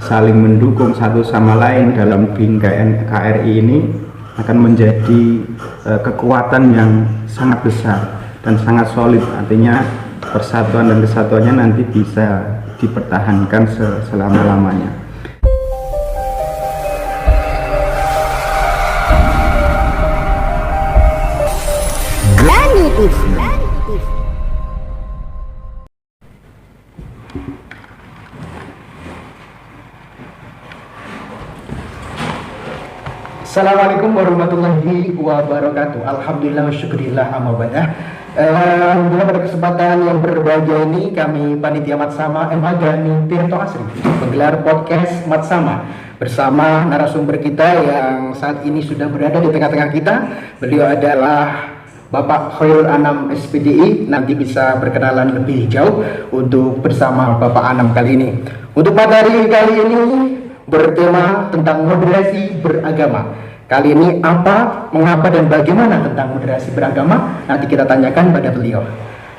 saling mendukung satu sama lain dalam BIN KRI ini akan menjadi kekuatan yang sangat besar dan sangat solid. Artinya persatuan dan kesatuannya nanti bisa dipertahankan selama-lamanya. Assalamualaikum warahmatullahi wabarakatuh. Alhamdulillah wa syukurillah amma ba'dah. Alhamdulillah, pada kesempatan yang berbahagia ini kami panitia Matsama MA Gani Tirto Asri menggelar podcast Matsama bersama narasumber kita yang saat ini sudah berada di tengah-tengah kita. Beliau adalah Bapak Khairul Anam SPDI. Nanti bisa berkenalan lebih jauh untuk bersama Bapak Anam kali ini. Untuk materi kali ini bertema tentang moderasi beragama. Kali ini apa, mengapa, dan bagaimana tentang moderasi beragama nanti kita tanyakan pada beliau.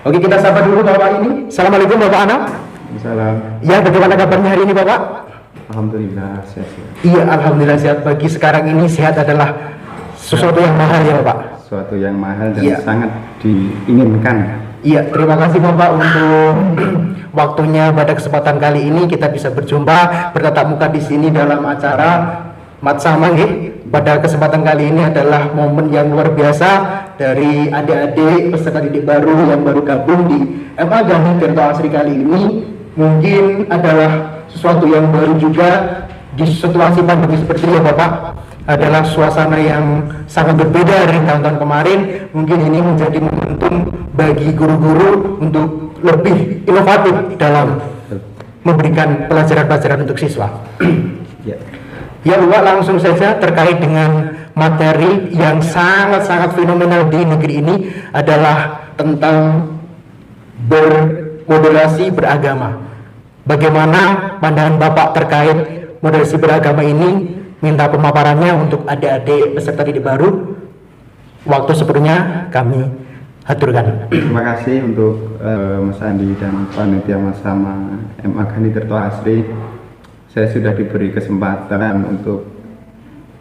Oke, kita sapa dulu Bapak ini. Assalamualaikum Bapak Anam. Salam. Ya, bagaimana kabarnya hari ini Bapak? Alhamdulillah sehat. Iya, alhamdulillah sehat. Bagi sekarang ini sehat adalah sesuatu yang mahal ya Bapak. Sesuatu yang mahal dan Iya. sangat diinginkan. Iya, terima kasih Bapak untuk waktunya pada kesempatan kali ini kita bisa berjumpa bertatap muka di sini dalam acara Matsama nggih. Pada kesempatan kali ini adalah momen yang luar biasa dari adik-adik peserta didik baru yang baru gabung di MA Gani Tirto Asri kali ini. Mungkin adalah sesuatu yang baru juga di situasi pandemi seperti ini Bapak. Adalah suasana yang sangat berbeda dari tahun-tahun kemarin. Mungkin ini menjadi momentum bagi guru-guru untuk lebih inovatif dalam memberikan pelajaran-pelajaran untuk siswa. Ya. Ya Bapak, langsung saja terkait dengan materi yang sangat-sangat fenomenal di negeri ini adalah tentang bermoderasi beragama. Bagaimana pandangan Bapak terkait moderasi beragama ini? Minta pemaparannya untuk adik-adik peserta didik baru. Waktu sepenuhnya kami aturkan. Terima kasih untuk Mas Andi dan panitia Matsama MA Gani Tirto Asri. Saya sudah diberi kesempatan untuk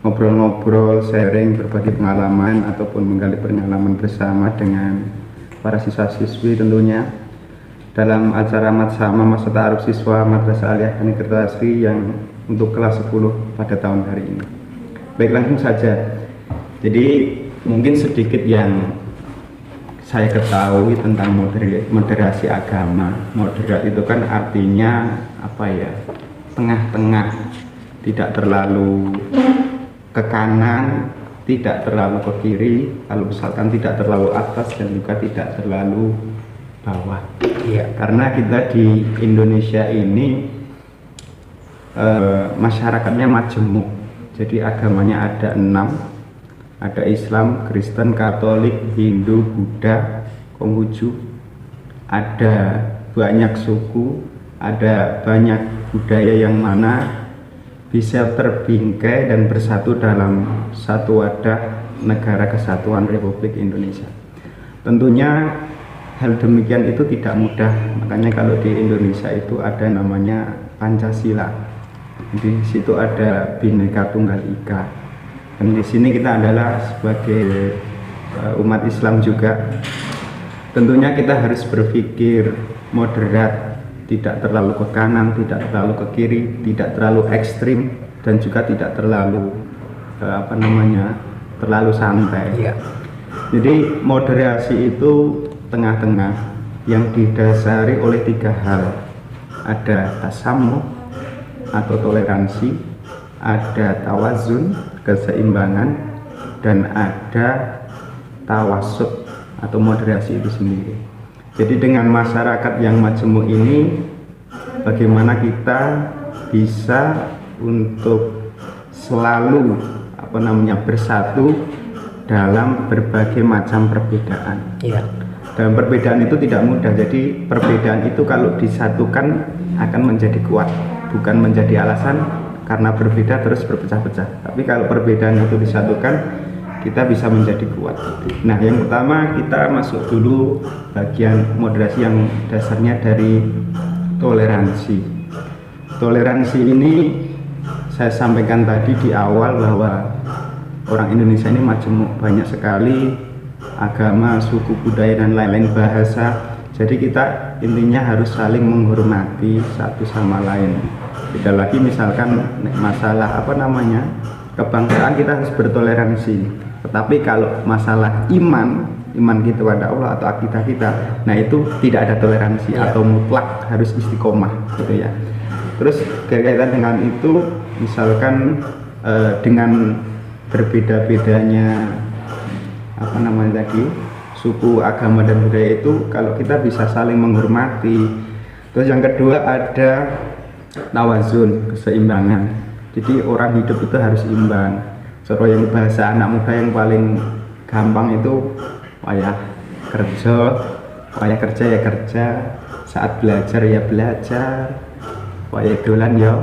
ngobrol-ngobrol, sharing, berbagi pengalaman ataupun menggali pengalaman bersama dengan para siswa-siswi tentunya dalam acara Matsama Masa Ta'aruf Siswa Madrasah Aliyah Gani Tirto Asri yang untuk kelas 10 pada tahun hari ini. Baik, langsung saja. Jadi mungkin sedikit yang saya ketahui tentang moderasi agama. Moderat itu kan artinya apa ya? Tengah-tengah, tidak terlalu ke kanan, tidak terlalu ke kiri, kalau misalkan tidak terlalu atas dan juga tidak terlalu bawah. Iya. Karena kita di Indonesia ini masyarakatnya majemuk, jadi agamanya ada 6, ada Islam, Kristen, Katolik, Hindu, Buddha, Konghucu, ada banyak suku, ada banyak budaya yang mana bisa terbingkai dan bersatu dalam satu wadah negara kesatuan Republik Indonesia. Tentunya hal demikian itu tidak mudah, makanya kalau di Indonesia itu ada namanya Pancasila. Di situ ada Bhinneka Tunggal Ika. Dan di sini kita adalah sebagai umat Islam juga. Tentunya kita harus berpikir moderat, tidak terlalu ke kanan, tidak terlalu ke kiri, tidak terlalu ekstrim, dan juga tidak terlalu terlalu santai. Iya. Jadi moderasi itu tengah-tengah yang didasari oleh 3 hal. Ada tasamuh atau toleransi, ada tawazun, keseimbangan, dan ada tawasud atau moderasi itu sendiri. Jadi dengan masyarakat yang majemuk ini, bagaimana kita bisa untuk selalu bersatu dalam berbagai macam perbedaan. Iya. Dalam perbedaan itu tidak mudah. Jadi perbedaan itu kalau disatukan akan menjadi kuat, bukan menjadi alasan karena berbeda terus berpecah-pecah. Tapi kalau perbedaan itu disatukan, kita bisa menjadi kuat. Nah, yang pertama kita masuk dulu bagian moderasi yang dasarnya dari toleransi. toleransi ini saya sampaikan tadi di awal bahwa orang Indonesia ini majemuk, banyak sekali agama, suku, budaya dan lain-lain, bahasa. Jadi kita intinya harus saling menghormati satu sama lain. Tidak lagi misalkan masalah kebangsaan kita harus bertoleransi. Tetapi kalau masalah iman kita kepada Allah atau akidah kita, nah itu tidak ada toleransi atau mutlak harus istiqomah gitu ya. Terus berkaitan dengan itu, misalkan dengan berbeda-bedanya suku, agama dan budaya itu, kalau kita bisa saling menghormati. Terus yang kedua ada tawazun, keseimbangan. Jadi orang hidup itu harus imbang. Soal yang bahasa anak muda yang paling gampang itu wayah kerja ya kerja, saat belajar ya belajar, wayah dolan ya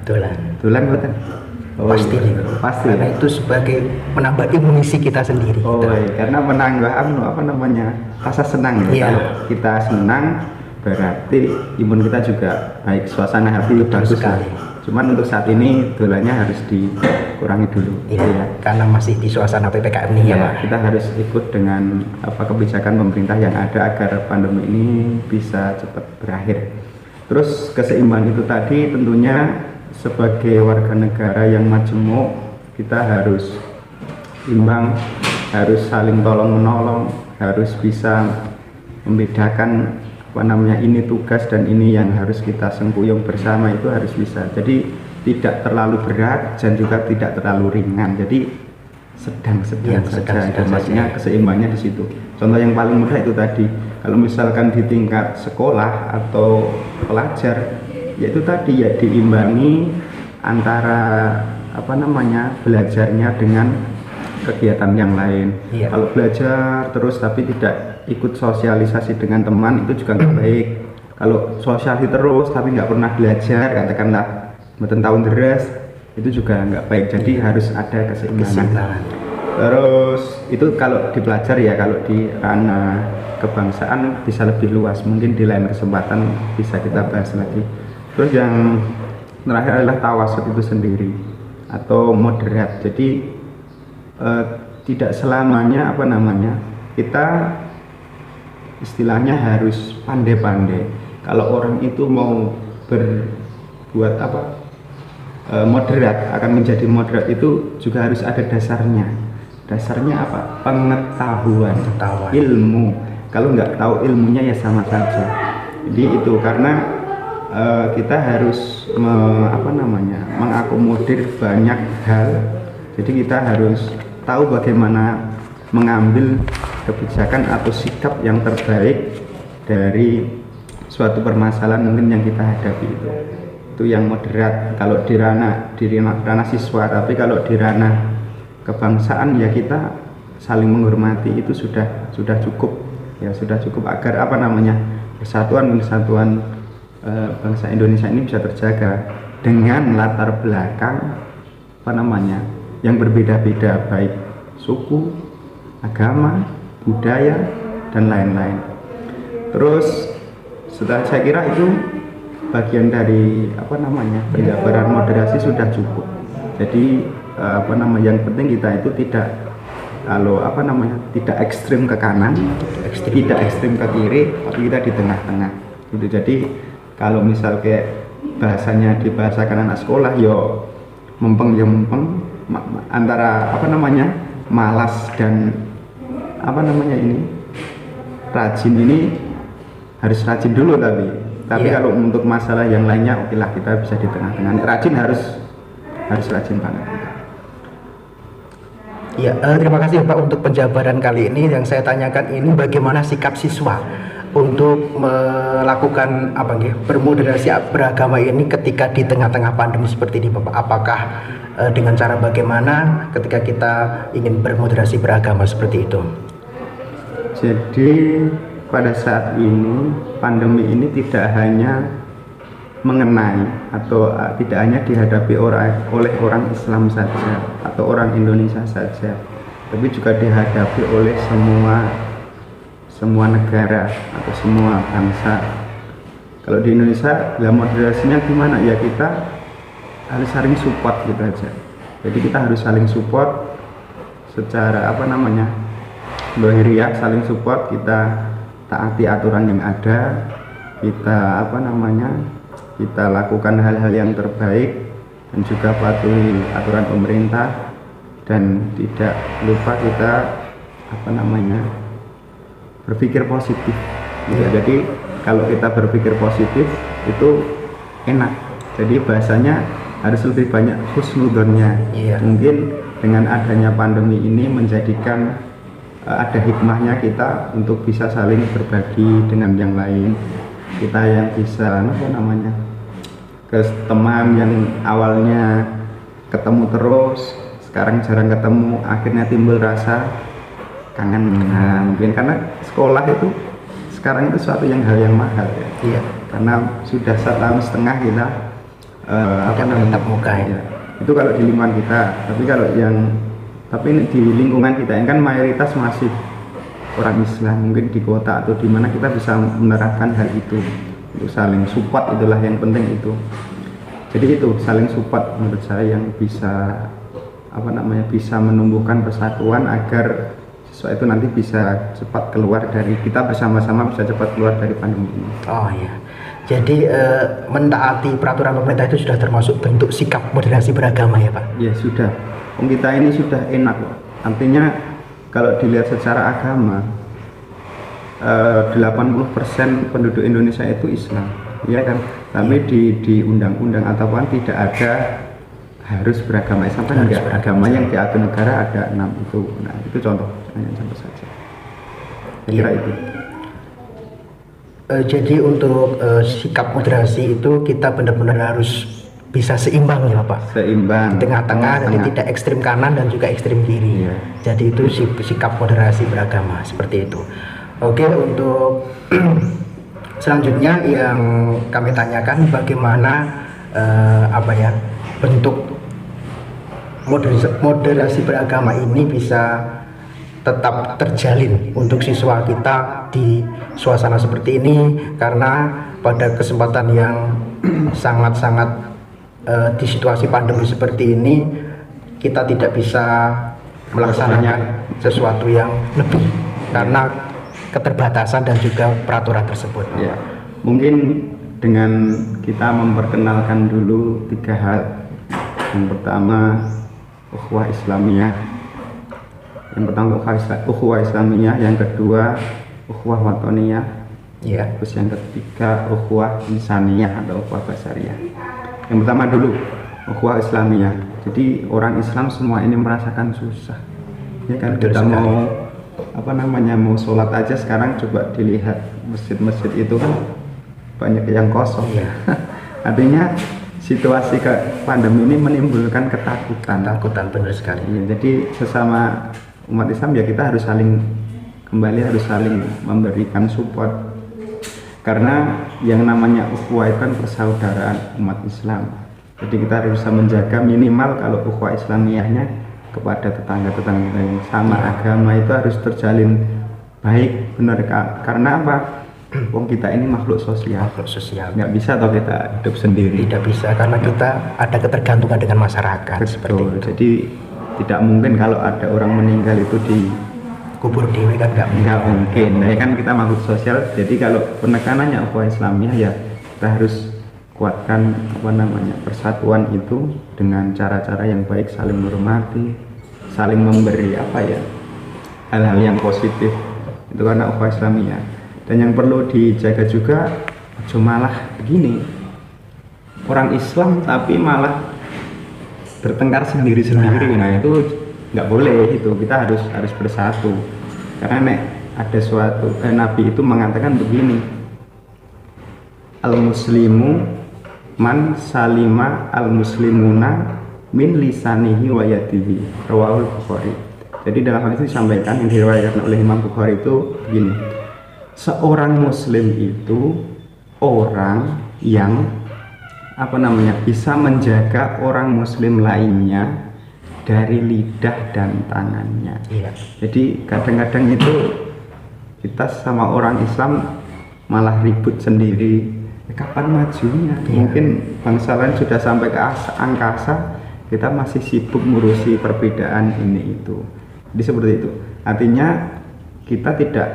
dolan betul. Pasti, karena itu sebagai menambah imunisi kita sendiri. Karena menambah rasa senang ya. Kalau kita senang berarti imun kita juga baik, suasana hati bagus sekali. Cuman untuk saat ini dolannya harus dikurangi dulu. Karena masih di suasana PPKM ini ya, Pak. Kita harus ikut dengan kebijakan pemerintah yang ada agar pandemi ini bisa cepat berakhir. Terus keseimbangan itu tadi tentunya sebagai warga negara yang majemuk, kita harus imbang, harus saling tolong menolong, harus bisa membedakan ini tugas dan ini yang harus kita sengkuyung bersama, itu harus bisa. Jadi tidak terlalu berat dan juga tidak terlalu ringan. Jadi sedang-sedang saja. Maksudnya keseimbangannya di situ. Contoh yang paling mudah itu tadi, kalau misalkan di tingkat sekolah atau pelajar, yaitu tadi ya diimbangi antara belajarnya dengan kegiatan yang lain. Kalau belajar terus tapi tidak ikut sosialisasi dengan teman, itu juga nggak baik. Kalau sosialisasi terus tapi nggak pernah belajar, katakanlah mboten tahun deres, itu juga nggak baik. Jadi harus ada keseimbangan. Terus itu kalau di pelajar ya. Kalau di ranah kebangsaan bisa lebih luas, mungkin di lain kesempatan bisa kita bahas lagi. Terus yang terakhir adalah tawasud itu sendiri atau moderat. Jadi tidak selamanya kita istilahnya harus pandai-pandai. Kalau orang itu mau berbuat moderat, akan menjadi moderat, itu juga harus ada dasarnya. Dasarnya apa? Pengetahuan. Ilmu. Kalau nggak tahu ilmunya ya sama saja. Jadi itu karena kita harus mengakomodir banyak hal. Jadi kita harus tahu bagaimana mengambil kebijakan atau sikap yang terbaik dari suatu permasalahan mungkin yang kita hadapi. Itu yang moderat kalau di ranah siswa. Tapi kalau di ranah kebangsaan ya kita saling menghormati, itu sudah cukup ya, sudah cukup agar persatuan bangsa Indonesia ini bisa terjaga dengan latar belakang yang berbeda-beda, baik suku, agama, budaya dan lain-lain. Terus saya kira itu bagian dari penjabaran moderasi sudah cukup. Jadi yang penting kita itu tidak tidak ekstrim ke kanan, tidak ekstrim ke kiri, tapi kita di tengah-tengah. Gitu. Jadi kalau misal kayak bahasanya dibahasakan anak sekolah, yo mempeng antara malas dan rajin ini harus rajin dulu tapi kalau untuk masalah yang lainnya okelah kita bisa di tengah-tengah. Rajin harus rajin banget. Terima kasih Pak untuk penjabaran kali ini. Yang saya tanyakan ini bagaimana sikap siswa untuk melakukan bermoderasi beragama ini ketika di tengah-tengah pandemi seperti ini, Bapak. Apakah dengan cara bagaimana ketika kita ingin bermoderasi beragama seperti itu? Jadi pada saat ini pandemi ini tidak hanya mengenai atau tidak hanya dihadapi oleh orang Islam saja atau orang Indonesia saja, tapi juga dihadapi oleh semua negara atau semua bangsa Kalau di Indonesia, ya moderasinya gimana ya, kita harus saling support gitu aja. Jadi kita harus saling support secara apa namanya, lahiriah, saling support, kita taati aturan yang ada, kita apa namanya, kita lakukan hal-hal yang terbaik dan juga patuhi aturan pemerintah, dan tidak lupa kita apa namanya, berpikir positif gitu. Jadi kalau kita berpikir positif itu enak, jadi bahasanya harus lebih banyak husnudonnya. Mungkin dengan adanya pandemi ini menjadikan ada hikmahnya kita untuk bisa saling berbagi dengan yang lain. Kita yang bisa apa namanya, ke teman yang awalnya ketemu terus sekarang jarang ketemu, akhirnya timbul rasa kangen. Nah, mungkin karena sekolah itu sekarang itu suatu hal yang mahal ya. Karena sudah 1,5 tahun kita apa namanya, tatap muka ya. Itu kalau di lingkungan kita, tapi ini di lingkungan kita yang kan mayoritas masih orang Islam, mungkin di kota atau di mana kita bisa menerapkan hal itu untuk saling support, itulah yang penting itu. Jadi itu saling support menurut saya yang bisa apa namanya, bisa menumbuhkan persatuan agar siswa itu nanti bisa cepat keluar dari, kita bersama-sama bisa cepat keluar dari pandemi ini. Oh iya. Jadi mentaati peraturan pemerintah itu sudah termasuk bentuk sikap moderasi beragama ya Pak? Ya sudah. Kita ini sudah enak loh. Artinya kalau dilihat secara agama, 80% penduduk Indonesia itu Islam, ya kan? Tapi di undang-undang ataupun tidak ada harus beragama Islam, kan enggak. Agama yang diatur negara ada 6 itu. Nah itu contoh contoh saja. Saya kira itu. Jadi untuk sikap moderasi itu kita benar-benar harus bisa seimbang ya Pak? Seimbang. Di tengah-tengah, jadi tidak ekstrim kanan dan juga ekstrim kiri. Jadi itu sikap moderasi beragama seperti itu. Oke, untuk selanjutnya yang kami tanyakan, bagaimana bentuk moderasi beragama ini bisa tetap terjalin untuk siswa kita di suasana seperti ini, karena pada kesempatan yang sangat-sangat di situasi pandemi seperti ini kita tidak bisa melaksanakan sesuatu yang lebih karena keterbatasan dan juga peraturan tersebut. Ya, mungkin dengan kita memperkenalkan dulu 3 hal. Yang pertama ukhuwah Islamiyah, yang kedua ukhuwah watoniyah, terus yang ketiga ukhuwah insaniyah atau ukhuwah basariyah. Yang pertama dulu ukhuwah Islamiyah. Jadi orang Islam semua ini merasakan susah, ya kan? Kita mau mau sholat aja sekarang coba dilihat masjid-masjid itu kan banyak yang kosong ya. Artinya situasi pandemi ini menimbulkan ketakutan benar sekali ya. Jadi sesama umat Islam ya kita harus saling memberikan support, karena yang namanya ukhuwah itu kan persaudaraan umat Islam. Jadi kita harus bisa menjaga minimal kalau ukhuwah Islamiyahnya kepada tetangga-tetangga yang sama agama itu harus terjalin baik, benar. Karena apa? Wong kita ini makhluk sosial. Nggak bisa toh kita hidup sendiri. Tidak bisa, karena kita ada ketergantungan dengan masyarakat. Betul. Seperti itu. Jadi tidak mungkin kalau ada orang meninggal itu di kubur dewi kan nggak mungkin. Nah, kan kita makhluk sosial. Jadi kalau penekanannya ukhuwah Islamiyah ya kita harus kuatkan persatuan itu dengan cara-cara yang baik, saling menghormati, saling memberi hal-hal yang positif. Itu karena ukhuwah Islamiyah. Dan yang perlu dijaga juga, malah begini, orang Islam tapi malah bertengkar sendiri-sendiri. Nah itu nggak boleh, itu kita harus bersatu. Karena ada suatu Nabi itu mengatakan begini, al-muslimu man salima al-muslimuna min lisanihi wa yadihi, rawahul Bukhari. Jadi dalam hal itu disampaikan yang diriwayatkan oleh Imam Bukhari itu begini, seorang muslim itu orang yang bisa menjaga orang muslim lainnya dari lidah dan tangannya. Jadi kadang-kadang itu kita sama orang Islam malah ribut sendiri, kapan majunya? Mungkin bangsa lain sudah sampai ke angkasa, kita masih sibuk ngurusi perbedaan ini itu. Jadi seperti itu. Artinya kita tidak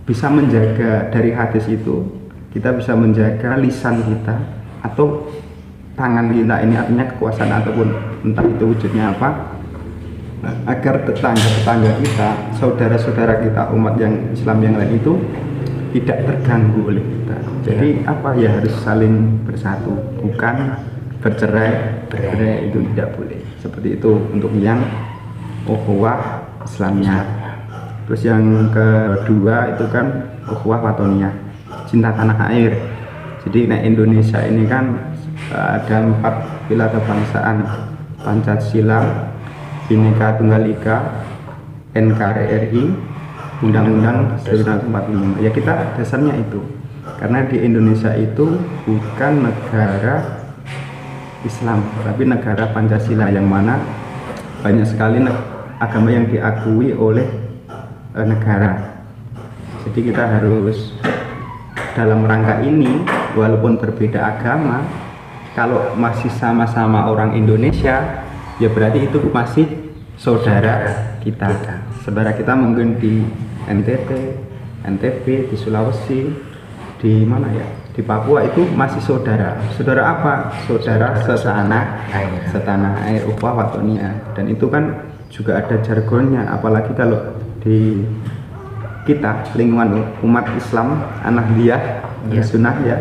bisa menjaga dari hadis itu, kita bisa menjaga lisan kita atau tangan kita ini, artinya kekuasaan ataupun entah itu wujudnya apa, agar tetangga-tetangga kita, saudara-saudara kita, umat yang Islam yang lain itu tidak terganggu oleh kita. Jadi apa ya, harus saling bersatu, bukan bercerai-berai, itu tidak boleh. Seperti itu untuk yang ukhuwah Islamnya. Terus yang kedua itu kan ukhuwah watoniyah, cinta tanah air. Jadi Indonesia ini kan ada 4 pilar kebangsaan: Pancasila, Bhinneka Tunggal Ika, NKRI, Undang-Undang 1945. Ya, kita dasarnya itu. Karena di Indonesia itu bukan negara Islam, tapi negara Pancasila, yang mana banyak sekali agama yang diakui oleh negara. Jadi kita harus dalam rangka ini, walaupun berbeda agama, kalau masih sama-sama orang Indonesia, ya berarti itu masih saudara kita. Saudara kita mungkin di NTT, NTB, di Sulawesi, di mana ya, di Papua, itu masih saudara. Saudara apa? Saudara setanah air, ukhuwah watoniyah. Dan itu kan juga ada jargonnya, apalagi kalau di kita lingkungan umat Islam, Ahmadiyah, Sunnah ya,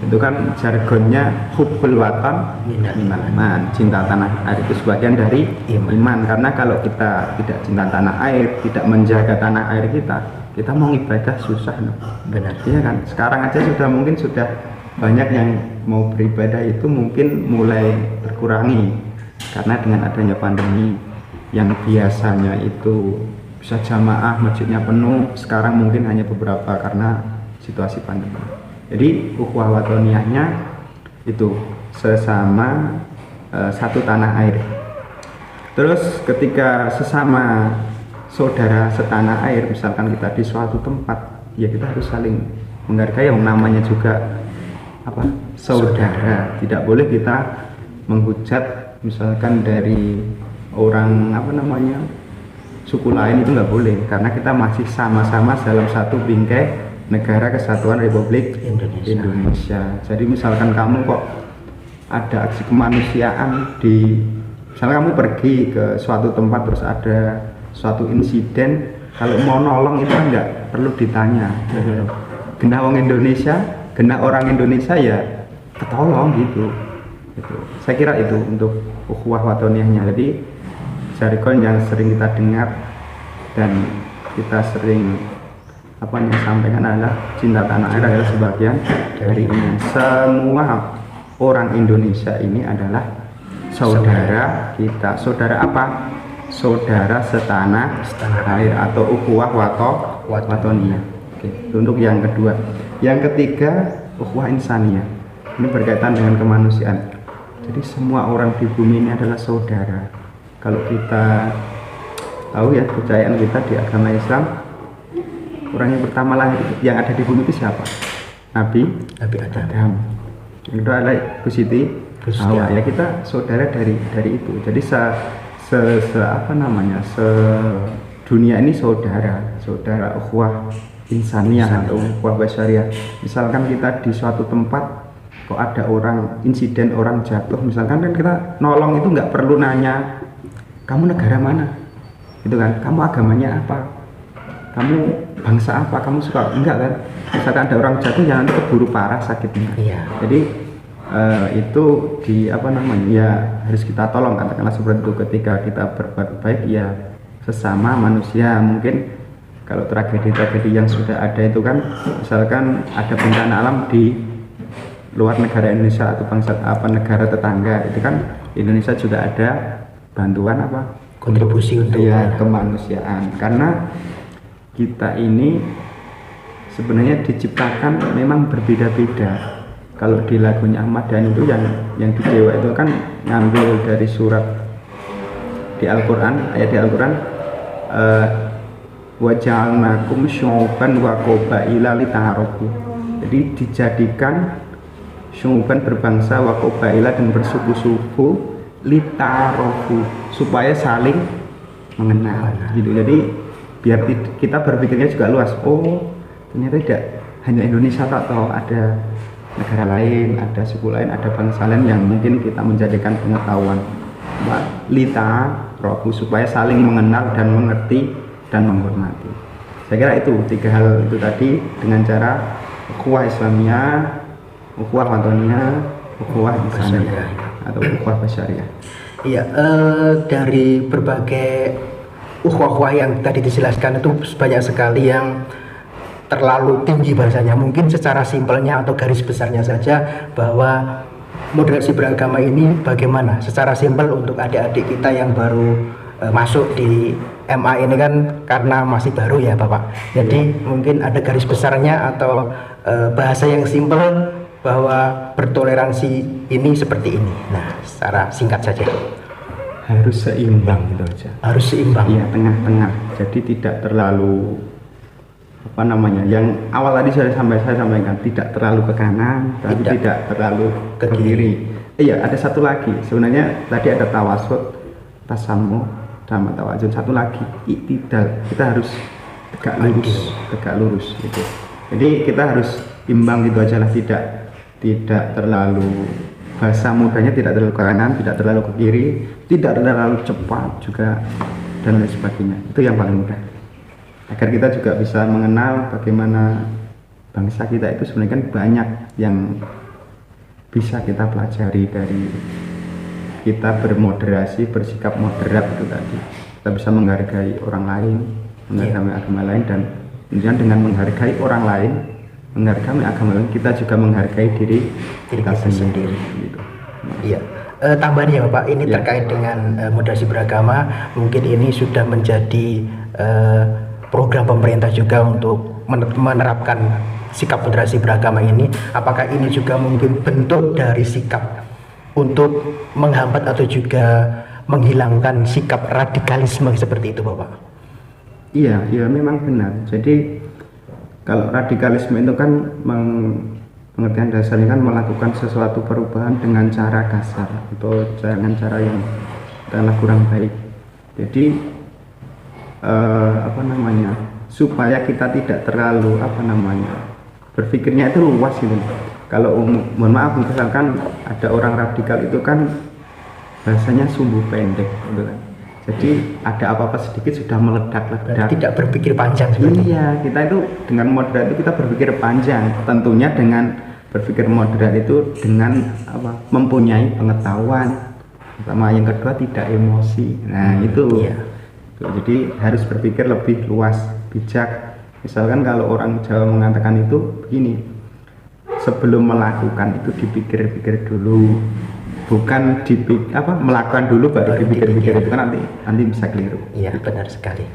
itu kan jargonnya hubbul watan minal iman, cinta tanah air itu sebagian dari iman. Karena kalau kita tidak cinta tanah air, tidak menjaga tanah air kita mau ibadah susah, no? Benar. Iya kan, sekarang aja mungkin sudah banyak yang mau beribadah itu mungkin mulai berkurangi karena dengan adanya pandemi, yang biasanya itu bisa jamaah masjidnya penuh, sekarang mungkin hanya beberapa karena situasi pandemi. Jadi ukhuwah watoniyahnya itu sesama satu tanah air. Terus ketika sesama saudara setanah air, misalkan kita di suatu tempat, ya kita harus saling menghargai, yang namanya juga apa, saudara. Tidak boleh kita menghujat misalkan dari orang apa namanya, suku lain, itu nggak boleh, karena kita masih sama-sama dalam satu bingkai Negara Kesatuan Republik Indonesia. Jadi misalkan kamu kok ada aksi kemanusiaan misalnya kamu pergi ke suatu tempat terus ada suatu insiden, kalau mau nolong itu kan nggak perlu ditanya, kena orang Indonesia, kena orang Indonesia ya ketolong gitu. Saya kira itu untuk ukhuwah watoniyahnya. Jadi jargon yang sering kita dengar dan kita sering yang sampaikan adalah cinta tanah air adalah sebagian dari ini. Semua orang Indonesia ini adalah saudara kita. Saudara apa? Saudara setanah air atau ukhuwah watoniyah. Oke, untuk yang kedua. Yang ketiga, ukhuwah insaniyah. Ini berkaitan dengan kemanusiaan. Jadi semua orang di bumi ini adalah saudara. Kalau kita tahu ya, kepercayaan kita di agama Islam, orang yang pertama lahir yang ada di bumi itu siapa? Nabi Adam. Yang kedua adalah Bu Siti Hawa. Ya, kita saudara dari itu. Jadi dunia ini saudara ukhuwah insaniyah atau ukhuwah basyariyah. Misalkan kita di suatu tempat kok ada orang insiden, orang jatuh, misalkan kan kita nolong itu nggak perlu nanya kamu negara mana, itu kan, kamu agamanya apa, kamu bangsa apa, kamu suka, enggak kan. Misalkan ada orang jatuh, jangan keburu parah sakitnya. Jadi itu ya harus kita tolong, katakanlah seperti itu. Ketika kita berbuat baik ya sesama manusia. Mungkin kalau tragedi-tragedi yang sudah ada itu kan, misalkan ada bencana alam di luar negara Indonesia atau negara tetangga, itu kan Indonesia juga ada bantuan kontribusi untuk kemanusiaan. Karena kita ini sebenarnya diciptakan memang berbeda-beda. Kalau di lagunya Ahmad Dhani itu yang di Dewa itu kan ngambil dari surat di Al-Quran, ayat di Al-Quran, wa ja'alnakum syu'uban wa qabaila lita'arafu. Jadi dijadikan syu'uban berbangsa wa qabaila dan bersuku-suku litarofu supaya saling mengenal gitu. Jadi biar kita berpikirnya juga luas. Oh, ternyata tidak hanya Indonesia atau ada negara lain, ada suku lain, ada bangsa lain yang mungkin kita menjadikan pengetahuan lita rohu supaya saling mengenal dan mengerti dan menghormati. Saya kira itu 3 hal itu tadi dengan cara ukhuwah Islamiyah, ukhuwah wataniyah, ukhuwah insaniyah atau ukhuwah basyariyah. Iya, dari berbagai ukhuwah yang tadi dijelaskan itu banyak sekali yang terlalu tinggi bahasanya. Mungkin secara simpelnya atau garis besarnya saja bahwa moderasi beragama ini bagaimana secara simpel untuk adik-adik kita yang baru masuk di MA ini kan karena masih baru ya Bapak. Jadi mungkin ada garis besarnya atau bahasa yang simpel bahwa bertoleransi ini seperti ini. Nah, secara singkat saja. Harus seimbang gitu aja. Harus seimbang. Iya, tengah-tengah. Jadi tidak terlalu yang awal tadi saya sampaikan tidak terlalu ke kanan tapi tidak terlalu ke kiri. Iya, ada satu lagi sebenarnya tadi ada tawasud, tasamuh, sama tawazun, satu lagi iktidal. Kita harus tegak lurus gitu. Jadi kita harus imbang gitu aja lah, tidak terlalu bahasa mudanya tidak terlalu ke kanan, tidak terlalu ke kiri, tidak terlalu cepat juga dan lain sebagainya. Itu yang paling mudah. Agar kita juga bisa mengenal bagaimana bangsa kita itu sebenarnya kan banyak yang bisa kita pelajari dari kita bermoderasi, bersikap moderat itu tadi. Kita bisa menghargai orang lain, menghargai agama lain, dan kemudian dengan menghargai orang lain, menghargai agama lain, kita juga menghargai diri kita sendiri. Gitu. Iya. Tambahan ya Bapak, ini terkait dengan moderasi beragama, mungkin ini sudah menjadi program pemerintah juga untuk menerapkan sikap moderasi beragama ini. Apakah ini juga mungkin bentuk dari sikap untuk menghambat atau juga menghilangkan sikap radikalisme seperti itu Bapak? Iya, memang benar. Jadi kalau radikalisme itu kan pengertian dasarnya kan melakukan sesuatu perubahan dengan cara kasar atau dengan cara yang kurang baik. Jadi supaya kita tidak terlalu berpikirnya itu luas gitu. Kalau mohon maaf misalkan ada orang radikal itu kan bahasanya sumbu pendek gitu kan. Jadi ada apa-apa sedikit sudah meledak. Tidak berpikir panjang seperti. Iya, kita itu dengan moderat itu kita berpikir panjang. Tentunya dengan berpikir moderat itu dengan mempunyai pengetahuan. Sama yang kedua tidak emosi. Nah, itu. Iya. Jadi harus berpikir lebih luas, bijak. Misalkan kalau orang Jawa mengatakan itu begini, sebelum melakukan itu dipikir-pikir dulu, bukan melakukan dulu baru dipikir-pikir. Itu kan nanti bisa keliru. Iya, benar sekali.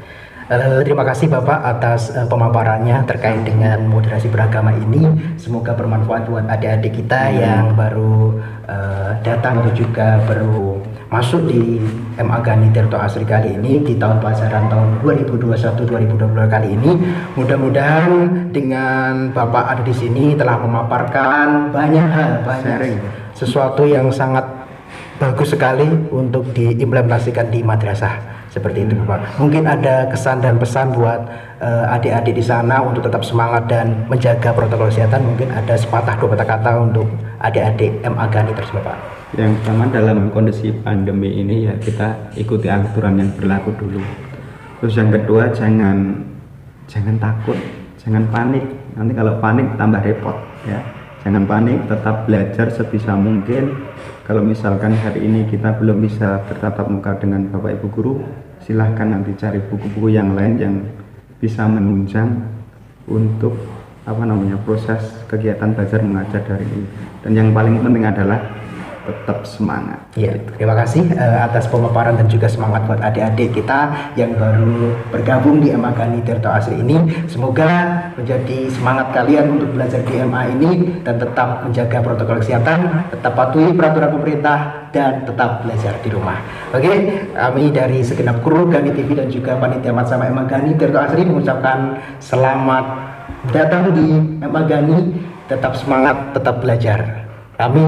Terima kasih Bapak atas pemaparannya terkait dengan moderasi beragama ini. Semoga bermanfaat buat adik-adik kita yang baru datang atau juga baru masuk di MA Ghani Tirto Asri kali ini di tahun pelajaran tahun 2021-2022 kali ini. Mudah-mudahan dengan Bapak ada di sini telah memaparkan banyak sesuatu yang sangat bagus sekali untuk diimplementasikan di madrasah. Seperti itu Bapak. Mungkin ada kesan dan pesan buat adik-adik di sana untuk tetap semangat dan menjaga protokol kesehatan. Mungkin ada sepatah dua patah kata untuk adik-adik MA Ghani tersebut Pak. Yang pertama, dalam kondisi pandemi ini ya kita ikuti aturan yang berlaku dulu. Terus yang kedua, jangan takut, jangan panik. Nanti kalau panik tambah repot ya. Jangan panik, tetap belajar sebisa mungkin. Kalau misalkan hari ini kita belum bisa bertatap muka dengan Bapak Ibu guru, silahkan nanti cari buku-buku yang lain yang bisa menunjang untuk proses kegiatan belajar mengajar dari ini. Dan yang paling penting adalah tetap semangat. Ya, terima kasih atas pemaparan dan juga semangat buat adik-adik kita yang baru bergabung di MA Ghani Tirto Asri ini. Semoga menjadi semangat kalian untuk belajar di MA ini dan tetap menjaga protokol kesehatan, tetap patuhi peraturan pemerintah dan tetap belajar di rumah. Oke, kami dari segenap kru Ghani TV dan juga panitia Matsama MA Ghani Tirto Asri mengucapkan selamat datang di MA Ghani tetap semangat, tetap belajar. Kami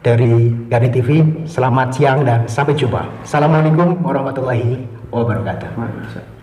dari Gani TV, selamat siang dan sampai jumpa. Assalamualaikum warahmatullahi wabarakatuh. Waalaikumsalam.